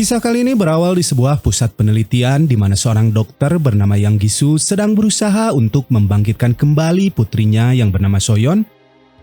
Kisah kali ini berawal di sebuah pusat penelitian di mana seorang dokter bernama Yang Gisu sedang berusaha untuk membangkitkan kembali putrinya yang bernama Soyeon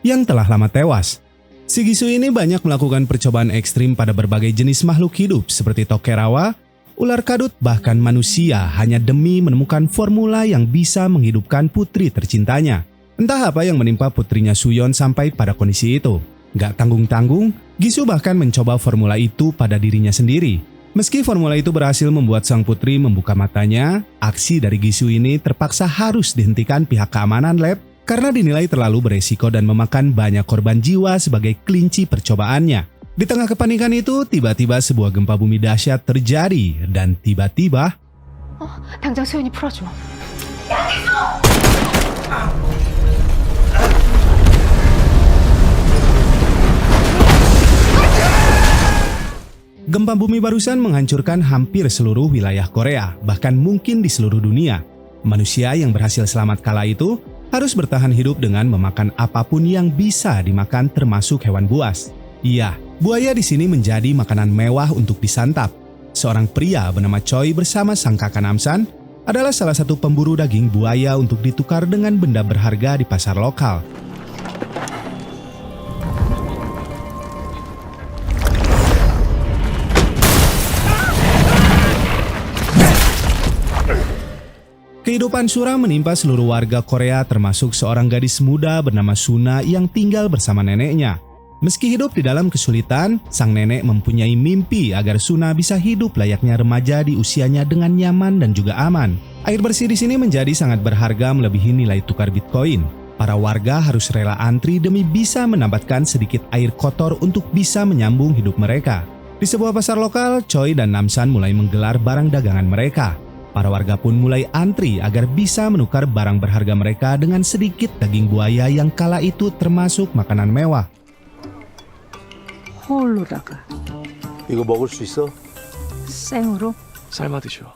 yang telah lama tewas. Si Gisu ini banyak melakukan percobaan ekstrim pada berbagai jenis makhluk hidup seperti tokerawa, ular kadut, bahkan manusia hanya demi menemukan formula yang bisa menghidupkan putri tercintanya. Entah apa yang menimpa putrinya Soyeon sampai pada kondisi itu. Gak tanggung-tanggung, Gisu bahkan mencoba formula itu pada dirinya sendiri. Meski formula itu berhasil membuat sang putri membuka matanya, aksi dari Gisu ini terpaksa harus dihentikan pihak keamanan lab karena dinilai terlalu beresiko dan memakan banyak korban jiwa sebagai kelinci percobaannya. Di tengah kepanikan itu, tiba-tiba sebuah gempa bumi dahsyat terjadi dan tiba-tiba 당장 소연이 풀어줘. gempa bumi barusan menghancurkan hampir seluruh wilayah Korea, bahkan mungkin di seluruh dunia. Manusia yang berhasil selamat kala itu harus bertahan hidup dengan memakan apapun yang bisa dimakan termasuk hewan buas. Iya, buaya di sini menjadi makanan mewah untuk disantap. Seorang pria bernama Choi bersama sang kakak Namsan adalah salah satu pemburu daging buaya untuk ditukar dengan benda berharga di pasar lokal. Kehidupan suram menimpa seluruh warga Korea termasuk seorang gadis muda bernama Suna yang tinggal bersama neneknya. Meski hidup di dalam kesulitan, sang nenek mempunyai mimpi agar Suna bisa hidup layaknya remaja di usianya dengan nyaman dan juga aman. Air bersih di sini menjadi sangat berharga melebihi nilai tukar Bitcoin. Para warga harus rela antri demi bisa mendapatkan sedikit air kotor untuk bisa menyambung hidup mereka. Di sebuah pasar lokal, Choi dan Namsan mulai menggelar barang dagangan mereka. Para warga pun mulai antri agar bisa menukar barang berharga mereka dengan sedikit daging buaya yang kala itu termasuk makanan mewah. 홀로다가 이거 먹을 수 있어? 생으로 삶아 드셔.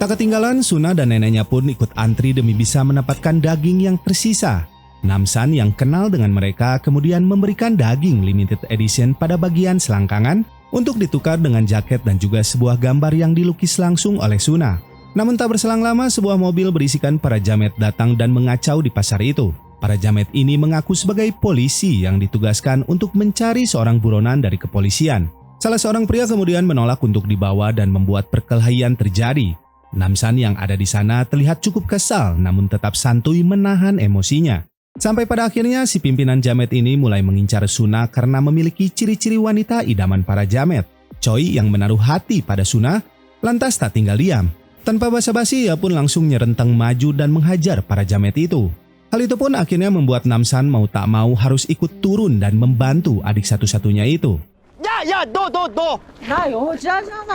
Tak ketinggalan, Suna dan neneknya pun ikut antri demi bisa mendapatkan daging yang tersisa. Namsan yang kenal dengan mereka kemudian memberikan daging limited edition pada bagian selangkangan untuk ditukar dengan jaket dan juga sebuah gambar yang dilukis langsung oleh Suna. Namun tak berselang lama, sebuah mobil berisikan para jamet datang dan mengacau di pasar itu. Para jamet ini mengaku sebagai polisi yang ditugaskan untuk mencari seorang buronan dari kepolisian. Salah seorang pria kemudian menolak untuk dibawa dan membuat perkelahian terjadi. Namsan yang ada di sana terlihat cukup kesal namun tetap santuy menahan emosinya. Sampai pada akhirnya si pimpinan jamet ini mulai mengincar Suna karena memiliki ciri-ciri wanita idaman para jamet. Choi yang menaruh hati pada Suna lantas tak tinggal diam. Tanpa basa-basi, ia pun langsung nyerentang maju dan menghajar para jamet itu. Hal itu pun akhirnya membuat Namsan mau tak mau harus ikut turun dan membantu adik satu-satunya itu. 야, 너. 나 여자잖아.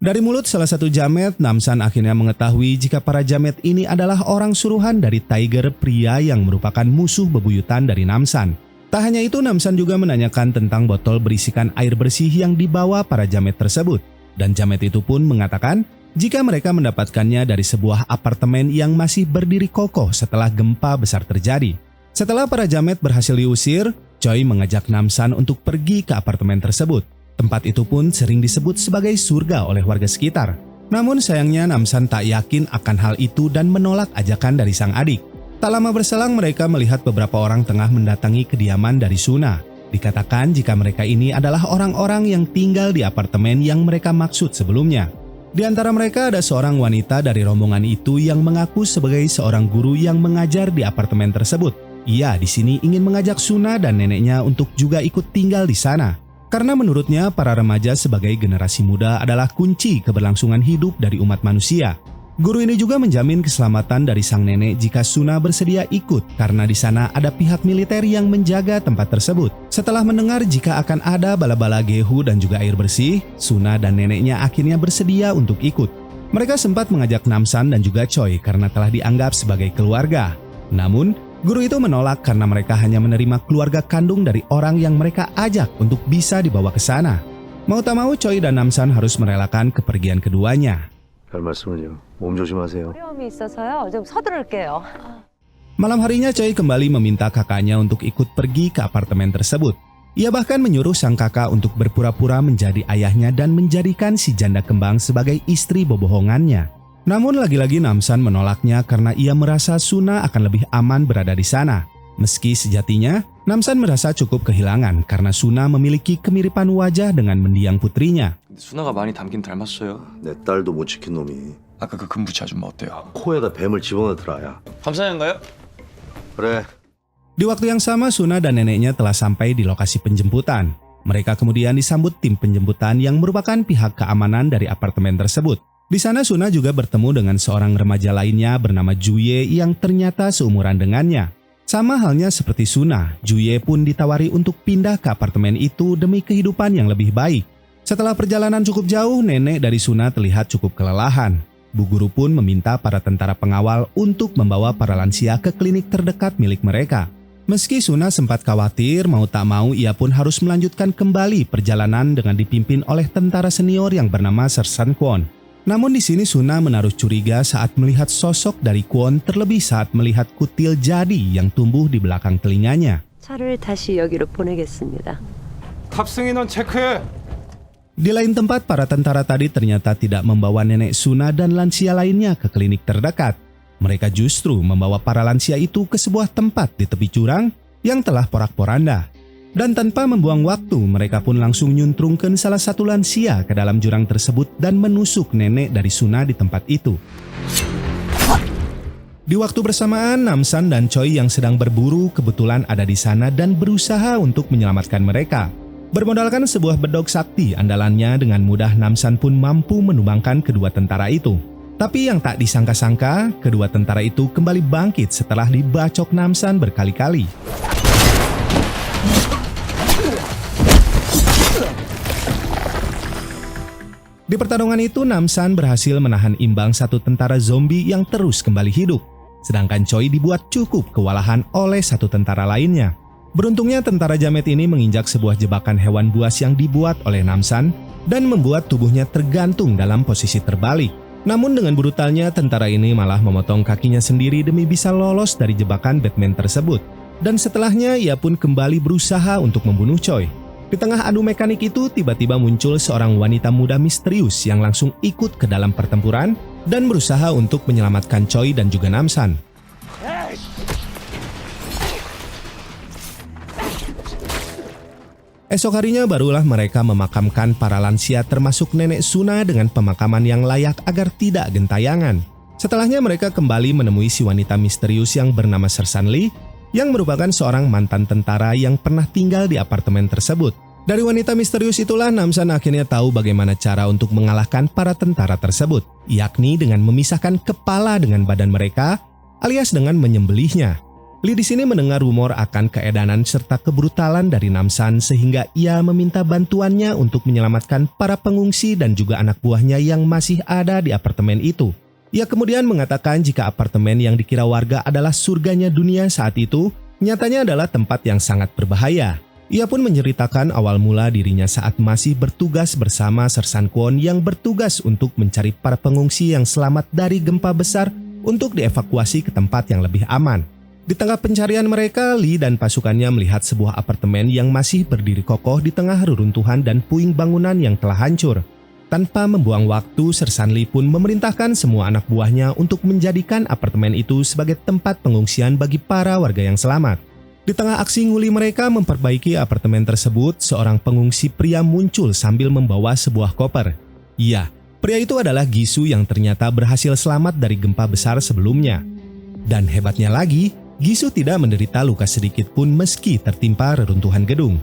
Dari mulut salah satu jamet, Namsan akhirnya mengetahui jika para jamet ini adalah orang suruhan dari Tiger, pria yang merupakan musuh bebuyutan dari Namsan. Tak hanya itu, Namsan juga menanyakan tentang botol berisikan air bersih yang dibawa para jamet tersebut. Dan jamet itu pun mengatakan jika mereka mendapatkannya dari sebuah apartemen yang masih berdiri kokoh setelah gempa besar terjadi. Setelah para jamet berhasil diusir, Choi mengajak Namsan untuk pergi ke apartemen tersebut. Tempat itu pun sering disebut sebagai surga oleh warga sekitar. Namun sayangnya Namsan tak yakin akan hal itu dan menolak ajakan dari sang adik. Tak lama berselang mereka melihat beberapa orang tengah mendatangi kediaman dari Suna. Dikatakan jika mereka ini adalah orang-orang yang tinggal di apartemen yang mereka maksud sebelumnya. Di antara mereka ada seorang wanita dari rombongan itu yang mengaku sebagai seorang guru yang mengajar di apartemen tersebut. Ia di sini ingin mengajak Suna dan neneknya untuk juga ikut tinggal di sana. Karena menurutnya para remaja sebagai generasi muda adalah kunci keberlangsungan hidup dari umat manusia. Guru ini juga menjamin keselamatan dari sang nenek jika Suna bersedia ikut karena di sana ada pihak militer yang menjaga tempat tersebut. Setelah mendengar jika akan ada bala-bala gehu dan juga air bersih, Suna dan neneknya akhirnya bersedia untuk ikut. Mereka sempat mengajak Namsan dan juga Choi karena telah dianggap sebagai keluarga. Namun, guru itu menolak karena mereka hanya menerima keluarga kandung dari orang yang mereka ajak untuk bisa dibawa ke sana. Mau tak mau Choi dan Namsan harus merelakan kepergian keduanya. 별 말씀은요. 몸 조심하세요. 어려움이 있어서요. 좀 서두를게요. Malam harinya Choi kembali meminta kakaknya untuk ikut pergi ke apartemen tersebut. Ia bahkan menyuruh sang kakak untuk berpura-pura menjadi ayahnya dan menjadikan si janda kembang sebagai istri bobohongannya. Namun lagi-lagi Namsan menolaknya karena ia merasa Suna akan lebih aman berada di sana. Meski sejatinya, Namsan merasa cukup kehilangan karena Suna memiliki kemiripan wajah dengan mendiang putrinya. 수나가 많이 닮긴 닮았어요. 내 딸도 못 지킨 놈이 아까 그 금부치 아줌마 어때요? 코에다 뱀을 집어넣더라야. 감사한가요? 그래. Di waktu yang sama, Suna dan neneknya telah sampai di lokasi penjemputan. Mereka kemudian disambut tim penjemputan yang merupakan pihak keamanan dari apartemen tersebut. Di sana Suna juga bertemu dengan seorang remaja lainnya bernama Juye yang ternyata seumuran dengannya. Sama halnya seperti Suna, Juye pun ditawari untuk pindah ke apartemen itu demi kehidupan yang lebih baik. Setelah perjalanan cukup jauh, nenek dari Suna terlihat cukup kelelahan. Bu guru pun meminta para tentara pengawal untuk membawa para lansia ke klinik terdekat milik mereka. Meski Suna sempat khawatir, mau tak mau ia pun harus melanjutkan kembali perjalanan dengan dipimpin oleh tentara senior yang bernama Sersan Kwon. Namun di sini Suna menaruh curiga saat melihat sosok dari Kwon, terlebih saat melihat kutil jadi yang tumbuh di belakang telinganya. 차를 다시 여기로 보내겠습니다. 탑승 인원 체크해. Di lain tempat, para tentara tadi ternyata tidak membawa nenek Suna dan lansia lainnya ke klinik terdekat. Mereka justru membawa para lansia itu ke sebuah tempat di tepi jurang yang telah porak-poranda. Dan tanpa membuang waktu, mereka pun langsung nyuntrungkan salah satu lansia ke dalam jurang tersebut dan menusuk nenek dari Suna di tempat itu. Di waktu bersamaan, Namsan dan Choi yang sedang berburu kebetulan ada di sana dan berusaha untuk menyelamatkan mereka. Bermodalkan sebuah bedog sakti andalannya, dengan mudah Namsan pun mampu menumbangkan kedua tentara itu. Tapi yang tak disangka-sangka, kedua tentara itu kembali bangkit setelah dibacok Namsan berkali-kali. Di pertarungan itu, Namsan berhasil menahan imbang satu tentara zombie yang terus kembali hidup. Sedangkan Choi dibuat cukup kewalahan oleh satu tentara lainnya. Beruntungnya tentara jamet ini menginjak sebuah jebakan hewan buas yang dibuat oleh Namsan dan membuat tubuhnya tergantung dalam posisi terbalik. Namun dengan brutalnya, tentara ini malah memotong kakinya sendiri demi bisa lolos dari jebakan Batman tersebut. Dan setelahnya ia pun kembali berusaha untuk membunuh Choi. Di tengah adu mekanik itu, tiba-tiba muncul seorang wanita muda misterius yang langsung ikut ke dalam pertempuran dan berusaha untuk menyelamatkan Choi dan juga Namsan. Esok harinya barulah mereka memakamkan para lansia termasuk nenek Suna dengan pemakaman yang layak agar tidak gentayangan. Setelahnya mereka kembali menemui si wanita misterius yang bernama Sersan Lee, yang merupakan seorang mantan tentara yang pernah tinggal di apartemen tersebut. Dari wanita misterius itulah Namsan akhirnya tahu bagaimana cara untuk mengalahkan para tentara tersebut, yakni dengan memisahkan kepala dengan badan mereka, alias dengan menyembelihnya. Lee di sini mendengar rumor akan keedanan serta kebrutalan dari Namsan sehingga ia meminta bantuannya untuk menyelamatkan para pengungsi dan juga anak buahnya yang masih ada di apartemen itu. Ia kemudian mengatakan jika apartemen yang dikira warga adalah surganya dunia saat itu, nyatanya adalah tempat yang sangat berbahaya. Ia pun menceritakan awal mula dirinya saat masih bertugas bersama Sersan Kwon yang bertugas untuk mencari para pengungsi yang selamat dari gempa besar untuk dievakuasi ke tempat yang lebih aman. Di tengah pencarian mereka, Lee dan pasukannya melihat sebuah apartemen yang masih berdiri kokoh di tengah reruntuhan dan puing bangunan yang telah hancur. Tanpa membuang waktu, Sersan Lee pun memerintahkan semua anak buahnya untuk menjadikan apartemen itu sebagai tempat pengungsian bagi para warga yang selamat. Di tengah aksi nguli mereka memperbaiki apartemen tersebut, seorang pengungsi pria muncul sambil membawa sebuah koper. Iya, pria itu adalah Gisu yang ternyata berhasil selamat dari gempa besar sebelumnya. Dan hebatnya lagi, Gisu tidak menderita luka sedikit pun meski tertimpa reruntuhan gedung.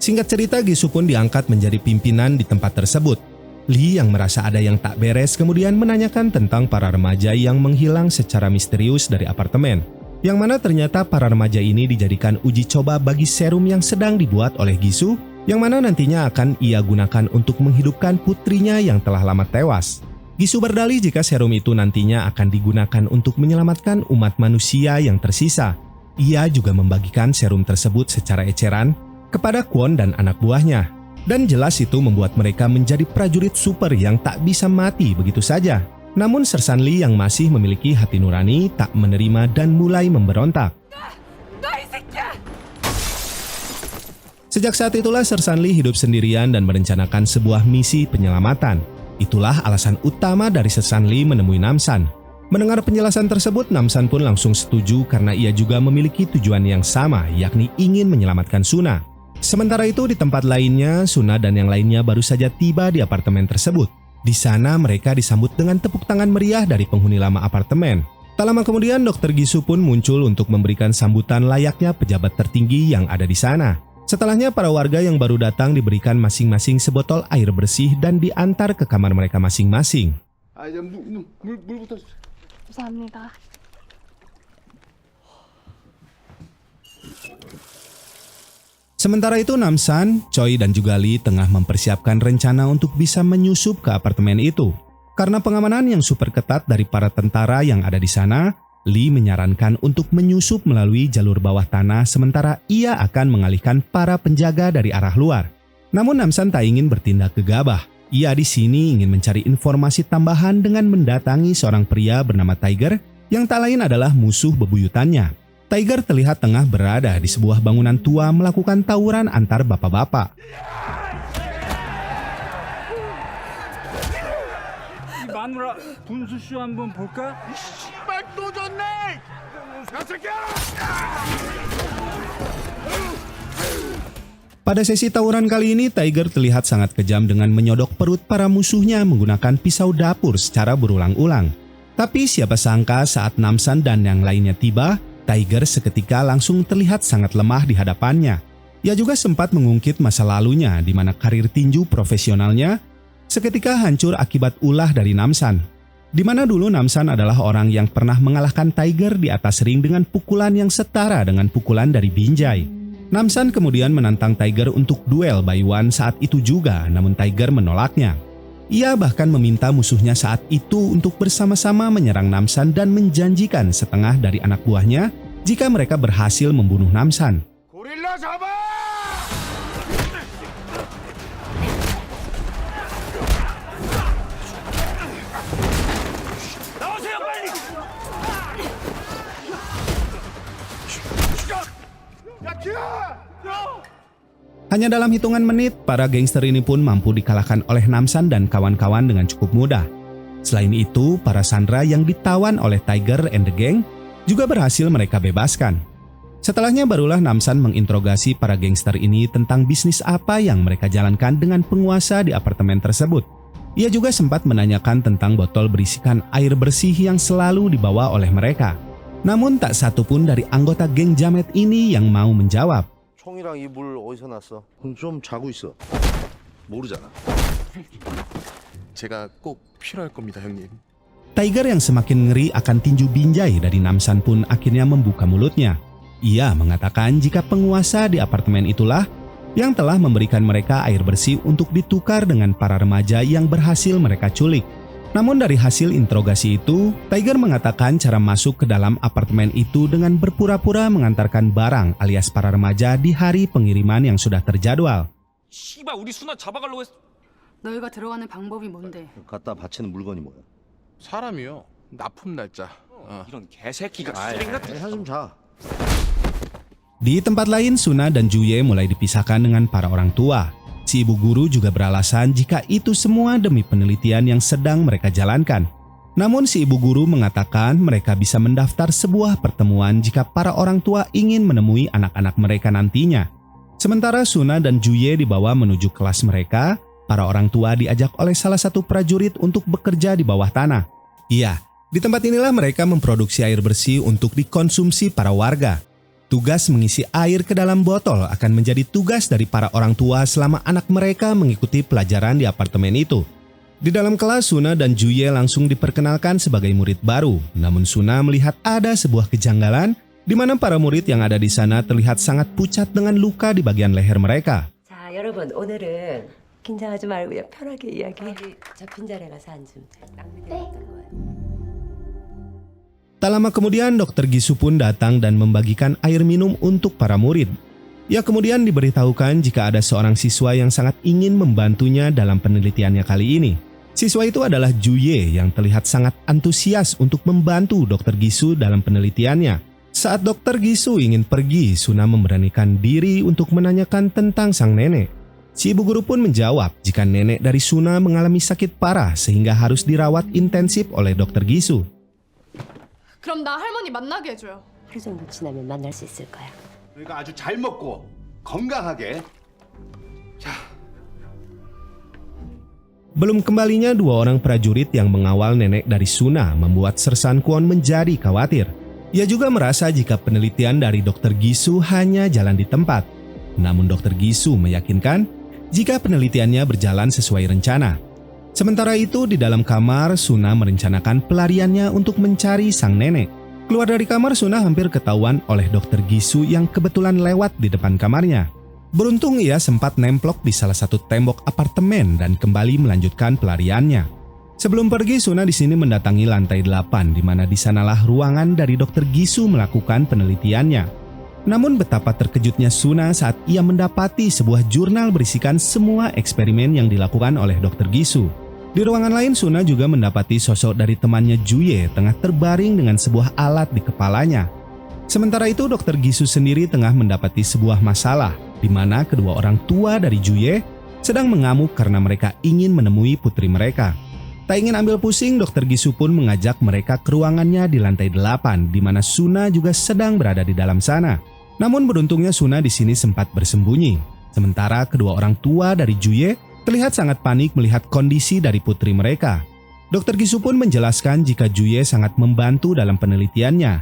Singkat cerita, Gisu pun diangkat menjadi pimpinan di tempat tersebut. Lee yang merasa ada yang tak beres kemudian menanyakan tentang para remaja yang menghilang secara misterius dari apartemen. Yang mana ternyata para remaja ini dijadikan uji coba bagi serum yang sedang dibuat oleh Gisu, yang mana nantinya akan ia gunakan untuk menghidupkan putrinya yang telah lama tewas. Gisu berdalih jika serum itu nantinya akan digunakan untuk menyelamatkan umat manusia yang tersisa. Ia juga membagikan serum tersebut secara eceran kepada Kwon dan anak buahnya. Dan jelas itu membuat mereka menjadi prajurit super yang tak bisa mati begitu saja. Namun Sersan Lee yang masih memiliki hati nurani tak menerima dan mulai memberontak. Sejak saat itulah Sersan Lee hidup sendirian dan merencanakan sebuah misi penyelamatan. Itulah alasan utama dari Sersan Lee menemui Namsan. Mendengar penjelasan tersebut, Namsan pun langsung setuju karena ia juga memiliki tujuan yang sama, yakni ingin menyelamatkan Suna. Sementara itu di tempat lainnya, Suna dan yang lainnya baru saja tiba di apartemen tersebut. Di sana mereka disambut dengan tepuk tangan meriah dari penghuni lama apartemen. Tak lama kemudian Dr. Gisu pun muncul untuk memberikan sambutan layaknya pejabat tertinggi yang ada di sana. Setelahnya para warga yang baru datang diberikan masing-masing sebotol air bersih dan diantar ke kamar mereka masing-masing. 감사합니다. Sementara itu Namsan, Choi dan juga Lee tengah mempersiapkan rencana untuk bisa menyusup ke apartemen itu. Karena pengamanan yang super ketat dari para tentara yang ada di sana, Lee menyarankan untuk menyusup melalui jalur bawah tanah sementara ia akan mengalihkan para penjaga dari arah luar. Namun Namsan tak ingin bertindak gegabah. Ia di sini ingin mencari informasi tambahan dengan mendatangi seorang pria bernama Tiger yang tak lain adalah musuh bebuyutannya. Tiger terlihat tengah berada di sebuah bangunan tua melakukan tawuran antar bapak-bapak. 마누라 분수쇼 한번 볼까? 씨발 또 졌네! Pada sesi tawuran kali ini, Tiger terlihat sangat kejam dengan menyodok perut para musuhnya menggunakan pisau dapur secara berulang-ulang. Tapi siapa sangka saat Namsan dan yang lainnya tiba, Tiger seketika langsung terlihat sangat lemah di hadapannya. Ia juga sempat mengungkit masa lalunya di mana karir tinju profesionalnya seketika hancur akibat ulah dari Namsan. Di mana dulu Namsan adalah orang yang pernah mengalahkan Tiger di atas ring dengan pukulan yang setara dengan pukulan dari Binjai. Namsan kemudian menantang Tiger untuk duel by one saat itu juga, namun Tiger menolaknya. Ia bahkan meminta musuhnya saat itu untuk bersama-sama menyerang Namsan dan menjanjikan setengah dari anak buahnya jika mereka berhasil membunuh Namsan. 고릴라 잡아! 나오세요 빨리! 야 기아! Hanya dalam hitungan menit, para gangster ini pun mampu dikalahkan oleh Namsan dan kawan-kawan dengan cukup mudah. Selain itu, para sandera yang ditawan oleh Tiger and the Gang juga berhasil mereka bebaskan. Setelahnya barulah Namsan menginterogasi para gangster ini tentang bisnis apa yang mereka jalankan dengan penguasa di apartemen tersebut. Ia juga sempat menanyakan tentang botol berisikan air bersih yang selalu dibawa oleh mereka. Namun tak satu pun dari anggota geng Jamet ini yang mau menjawab. 총이랑 이 물 어디서 났어? 좀 자고 있어. 모르잖아. 제가 꼭 필요할 겁니다, 형님. Tiger yang semakin ngeri akan tinju Binjai dari Namsan pun akhirnya membuka mulutnya. Ia mengatakan jika penguasa di apartemen itulah yang telah memberikan mereka air bersih untuk ditukar dengan para remaja yang berhasil mereka culik. Namun dari hasil interogasi itu, Tiger mengatakan cara masuk ke dalam apartemen itu dengan berpura-pura mengantarkan barang alias para remaja di hari pengiriman yang sudah terjadwal. 씨발 우리 수나 잡아가려고 했어. 너희가 들어가는 방법이 뭔데? 갖다 바치는 물건이 뭐야? 사람이요. 납품 날짜. 이런 개새끼가 쓰레기 같은. 한숨 자. Di tempat lain, Suna dan Juye mulai dipisahkan dengan para orang tua. Si ibu guru juga beralasan jika itu semua demi penelitian yang sedang mereka jalankan. Namun si ibu guru mengatakan mereka bisa mendaftar sebuah pertemuan jika para orang tua ingin menemui anak-anak mereka nantinya. Sementara Suna dan Juye dibawa menuju kelas mereka, para orang tua diajak oleh salah satu prajurit untuk bekerja di bawah tanah. Iya, di tempat inilah mereka memproduksi air bersih untuk dikonsumsi para warga. Tugas mengisi air ke dalam botol akan menjadi tugas dari para orang tua selama anak mereka mengikuti pelajaran di apartemen itu. Di dalam kelas, Suna dan Juye langsung diperkenalkan sebagai murid baru. Namun Suna melihat ada sebuah kejanggalan di mana para murid yang ada di sana terlihat sangat pucat dengan luka di bagian leher mereka. 자, 여러분 오늘은 긴장하지 말고 그냥 편하게 이야기해. 저 빈자리에 가서 앉으면 돼. Tak lama kemudian Dr. Gisu pun datang dan membagikan air minum untuk para murid. Ia kemudian diberitahukan jika ada seorang siswa yang sangat ingin membantunya dalam penelitiannya kali ini. Siswa itu adalah Juye yang terlihat sangat antusias untuk membantu Dr. Gisu dalam penelitiannya. Saat Dr. Gisu ingin pergi, Suna memberanikan diri untuk menanyakan tentang sang nenek. Si ibu guru pun menjawab jika nenek dari Suna mengalami sakit parah sehingga harus dirawat intensif oleh Dr. Gisu. 그럼 나 할머니 만나게 해줘요. 하루 정도 지나면 만날 수 있을 거야. 그러니까 아주 잘 먹고 건강하게. Belum kembalinya dua orang prajurit yang mengawal nenek dari Suna membuat Sersan Kwon menjadi khawatir. Ia juga merasa jika penelitian dari Dr. Gisu hanya jalan di tempat. Namun Dr. Gisu meyakinkan jika penelitiannya berjalan sesuai rencana. Sementara itu di dalam kamar, Suna merencanakan pelariannya untuk mencari sang nenek. Keluar dari kamar, Suna hampir ketahuan oleh Dr. Gisu yang kebetulan lewat di depan kamarnya. Beruntung ia sempat nemplok di salah satu tembok apartemen dan kembali melanjutkan pelariannya. Sebelum pergi, Suna di sini mendatangi lantai 8 di mana di sanalah ruangan dari Dr. Gisu melakukan penelitiannya. Namun betapa terkejutnya Suna saat ia mendapati sebuah jurnal berisikan semua eksperimen yang dilakukan oleh Dr. Gisu. Di ruangan lain, Suna juga mendapati sosok dari temannya Juye tengah terbaring dengan sebuah alat di kepalanya. Sementara itu, Dr. Gisu sendiri tengah mendapati sebuah masalah di mana kedua orang tua dari Juye sedang mengamuk karena mereka ingin menemui putri mereka. Tak ingin ambil pusing, Dr. Gisu pun mengajak mereka ke ruangannya di lantai 8 di mana Suna juga sedang berada di dalam sana. Namun beruntungnya Suna di sini sempat bersembunyi. Sementara kedua orang tua dari Juye terlihat sangat panik melihat kondisi dari putri mereka. Dr. Gisu pun menjelaskan jika Juye sangat membantu dalam penelitiannya.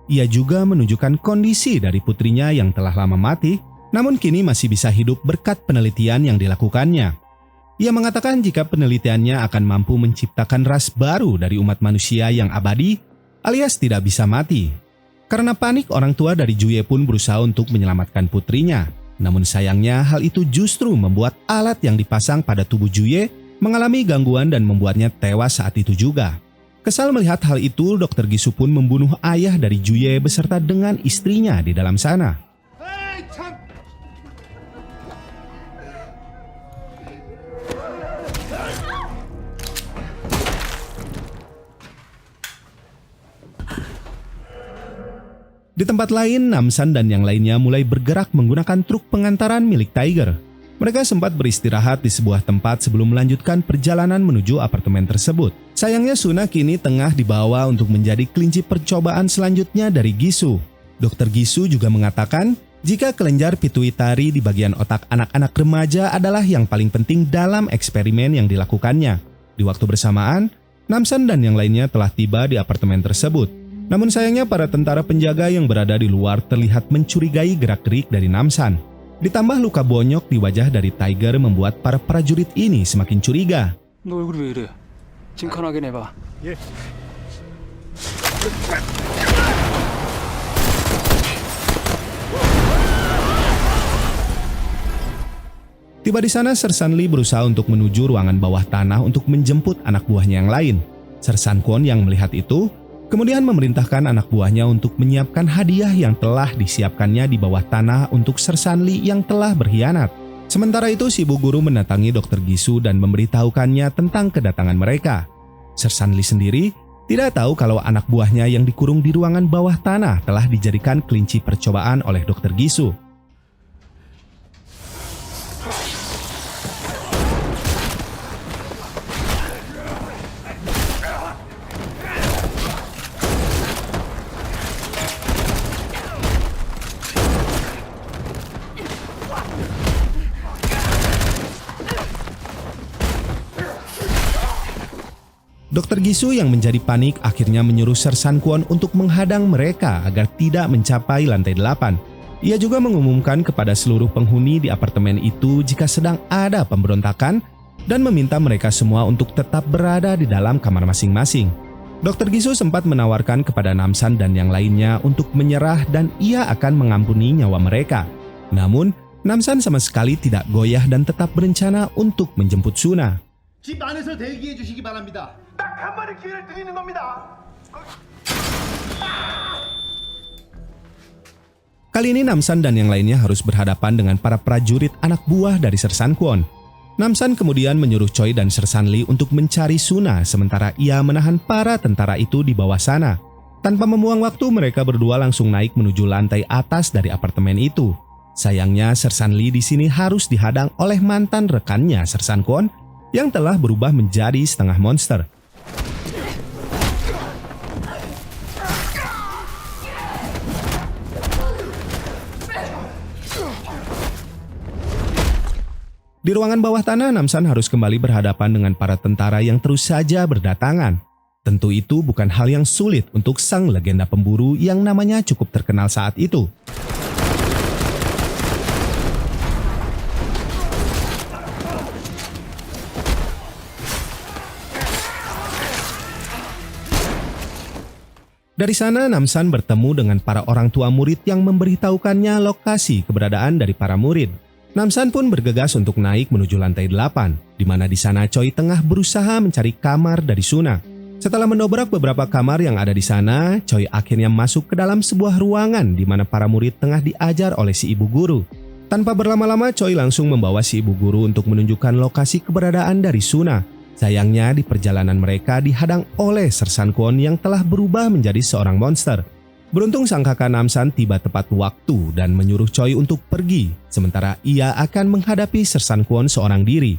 Ia juga menunjukkan kondisi dari putrinya yang telah lama mati, namun kini masih bisa hidup berkat penelitian yang dilakukannya. Ia mengatakan jika penelitiannya akan mampu menciptakan ras baru dari umat manusia yang abadi, alias tidak bisa mati. Karena panik, orang tua dari Juye pun berusaha untuk menyelamatkan putrinya. Namun sayangnya hal itu justru membuat alat yang dipasang pada tubuh Juye mengalami gangguan dan membuatnya tewas saat itu juga. Kesal melihat hal itu, Dr. Gisu pun membunuh ayah dari Juye beserta dengan istrinya di dalam sana. Di tempat lain, Namsan dan yang lainnya mulai bergerak menggunakan truk pengantaran milik Tiger. Mereka sempat beristirahat di sebuah tempat sebelum melanjutkan perjalanan menuju apartemen tersebut. Sayangnya Suna kini tengah dibawa untuk menjadi kelinci percobaan selanjutnya dari Gisu. Dr. Gisu juga mengatakan jika kelenjar pituitari di bagian otak anak-anak remaja adalah yang paling penting dalam eksperimen yang dilakukannya. Di waktu bersamaan, Namsan dan yang lainnya telah tiba di apartemen tersebut. Namun sayangnya para tentara penjaga yang berada di luar terlihat mencurigai gerak-gerik dari Namsan. Ditambah luka bonyok di wajah dari Tiger membuat para prajurit ini semakin curiga. 너 얼굴이 왜 이래? 짐칸하게 내봐. Tiba di sana, Sersan Lee berusaha untuk menuju ruangan bawah tanah untuk menjemput anak buahnya yang lain. Sersan Kwon yang melihat itu kemudian memerintahkan anak buahnya untuk menyiapkan hadiah yang telah disiapkannya di bawah tanah untuk Sersan Lee yang telah berkhianat. Sementara itu, si ibu guru mendatangi Dr. Gisu dan memberitahukannya tentang kedatangan mereka. Sersan Lee sendiri tidak tahu kalau anak buahnya yang dikurung di ruangan bawah tanah telah dijadikan kelinci percobaan oleh Dr. Gisu. Dr. Gisu yang menjadi panik akhirnya menyuruh Sersan Kwon untuk menghadang mereka agar tidak mencapai lantai 8. Ia juga mengumumkan kepada seluruh penghuni di apartemen itu jika sedang ada pemberontakan dan meminta mereka semua untuk tetap berada di dalam kamar masing-masing. Dr. Gisu sempat menawarkan kepada Namsan dan yang lainnya untuk menyerah dan ia akan mengampuni nyawa mereka. Namun, Namsan sama sekali tidak goyah dan tetap berencana untuk menjemput Suna. 집 안에서 대기해 주시기 바랍니다. 딱 한 번의 기회를 드리는 겁니다. Kali ini Namsan dan yang lainnya harus berhadapan dengan para prajurit anak buah dari Sersan Kwon. Namsan kemudian menyuruh Choi dan Sersan Lee untuk mencari Suna sementara ia menahan para tentara itu di bawah sana. Tanpa membuang waktu, mereka berdua langsung naik menuju lantai atas dari apartemen itu. Sayangnya Sersan Lee di sini harus dihadang oleh mantan rekannya Sersan Kwon yang telah berubah menjadi setengah monster. Di ruangan bawah tanah, Namsan harus kembali berhadapan dengan para tentara yang terus saja berdatangan. Tentu itu bukan hal yang sulit untuk sang legenda pemburu yang namanya cukup terkenal saat itu. Dari sana, Namsan bertemu dengan para orang tua murid yang memberitahukannya lokasi keberadaan dari para murid. Namsan pun bergegas untuk naik menuju lantai 8, di mana di sana Choi tengah berusaha mencari kamar dari Suna. Setelah mendobrak beberapa kamar yang ada di sana, Choi akhirnya masuk ke dalam sebuah ruangan di mana para murid tengah diajar oleh si ibu guru. Tanpa berlama-lama, Choi langsung membawa si ibu guru untuk menunjukkan lokasi keberadaan dari Suna. Sayangnya di perjalanan mereka dihadang oleh Sersan Kwon yang telah berubah menjadi seorang monster. Beruntung sang kakak Namsan tiba tepat waktu dan menyuruh Choi untuk pergi, sementara ia akan menghadapi Sersan Kwon seorang diri.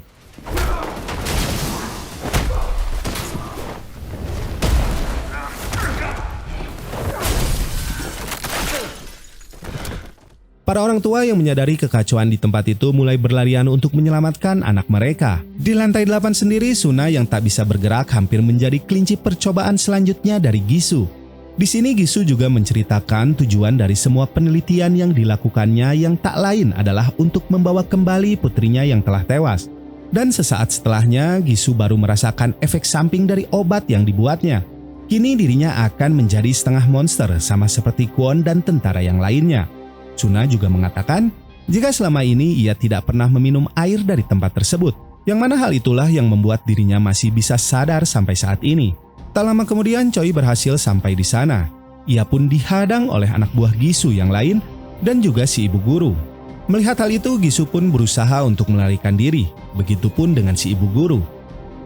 Para orang tua yang menyadari kekacauan di tempat itu mulai berlarian untuk menyelamatkan anak mereka. Di lantai 8 sendiri, Suna yang tak bisa bergerak hampir menjadi kelinci percobaan selanjutnya dari Gisu. Di sini Gisu juga menceritakan tujuan dari semua penelitian yang dilakukannya yang tak lain adalah untuk membawa kembali putrinya yang telah tewas. Dan sesaat setelahnya, Gisu baru merasakan efek samping dari obat yang dibuatnya. Kini dirinya akan menjadi setengah monster sama seperti Kwon dan tentara yang lainnya. Suna juga mengatakan jika selama ini ia tidak pernah meminum air dari tempat tersebut, yang mana hal itulah yang membuat dirinya masih bisa sadar sampai saat ini. Tak lama kemudian Choi berhasil sampai di sana. Ia pun dihadang oleh anak buah Gisu yang lain dan juga si ibu guru. Melihat hal itu, Gisu pun berusaha untuk melarikan diri. Begitupun dengan si ibu guru.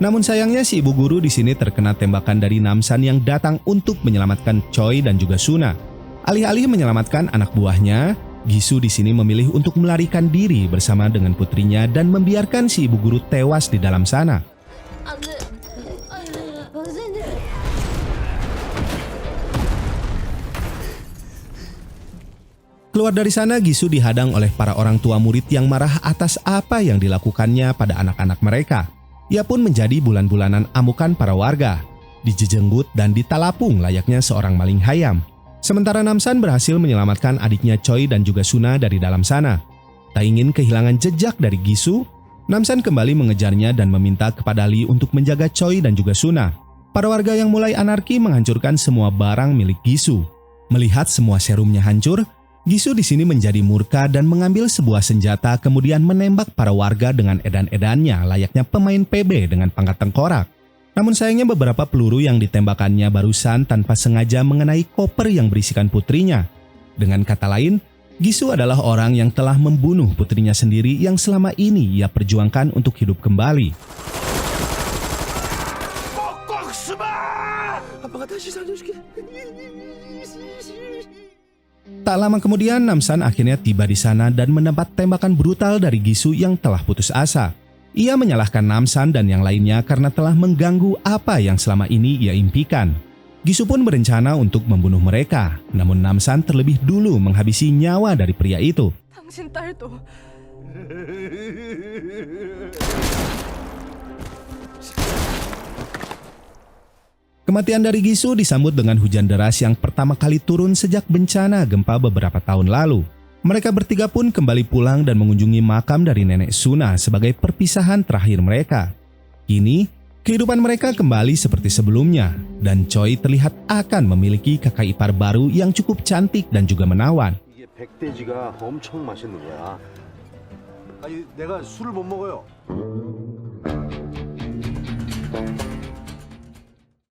Namun sayangnya si ibu guru di sini terkena tembakan dari Namsan yang datang untuk menyelamatkan Choi dan juga Suna. Alih-alih menyelamatkan anak buahnya, Gisu di sini memilih untuk melarikan diri bersama dengan putrinya dan membiarkan si ibu guru tewas di dalam sana. Keluar dari sana, Gisu dihadang oleh para orang tua murid yang marah atas apa yang dilakukannya pada anak-anak mereka. Ia pun menjadi bulan-bulanan amukan para warga, dijejenggut dan ditalapung layaknya seorang maling hayam. Sementara Namsan berhasil menyelamatkan adiknya Choi dan juga Suna dari dalam sana. Tak ingin kehilangan jejak dari Gisu, Namsan kembali mengejarnya dan meminta kepada Lee untuk menjaga Choi dan juga Suna. Para warga yang mulai anarki menghancurkan semua barang milik Gisu. Melihat semua serumnya hancur, Gisu di sini menjadi murka dan mengambil sebuah senjata kemudian menembak para warga dengan edan-edannya layaknya pemain PB dengan pangkat tengkorak. Namun sayangnya beberapa peluru yang ditembakkannya barusan tanpa sengaja mengenai koper yang berisikan putrinya. Dengan kata lain, Gisu adalah orang yang telah membunuh putrinya sendiri yang selama ini ia perjuangkan untuk hidup kembali. Tak lama kemudian, Namsan akhirnya tiba di sana dan mendapat tembakan brutal dari Gisu yang telah putus asa. Ia menyalahkan Namsan dan yang lainnya karena telah mengganggu apa yang selama ini ia impikan. Gisu pun berencana untuk membunuh mereka, namun Namsan terlebih dulu menghabisi nyawa dari pria itu. 당신 딸도 Kematian dari Gisu disambut dengan hujan deras yang pertama kali turun sejak bencana gempa beberapa tahun lalu. Mereka bertiga pun kembali pulang dan mengunjungi makam dari nenek Suna sebagai perpisahan terakhir mereka. Kini, kehidupan mereka kembali seperti sebelumnya, dan Choi terlihat akan memiliki kakak ipar baru yang cukup cantik dan juga menawan. 이게 백돼지가 엄청 맛있는 거야. 아니 내가 술을 못 먹어요.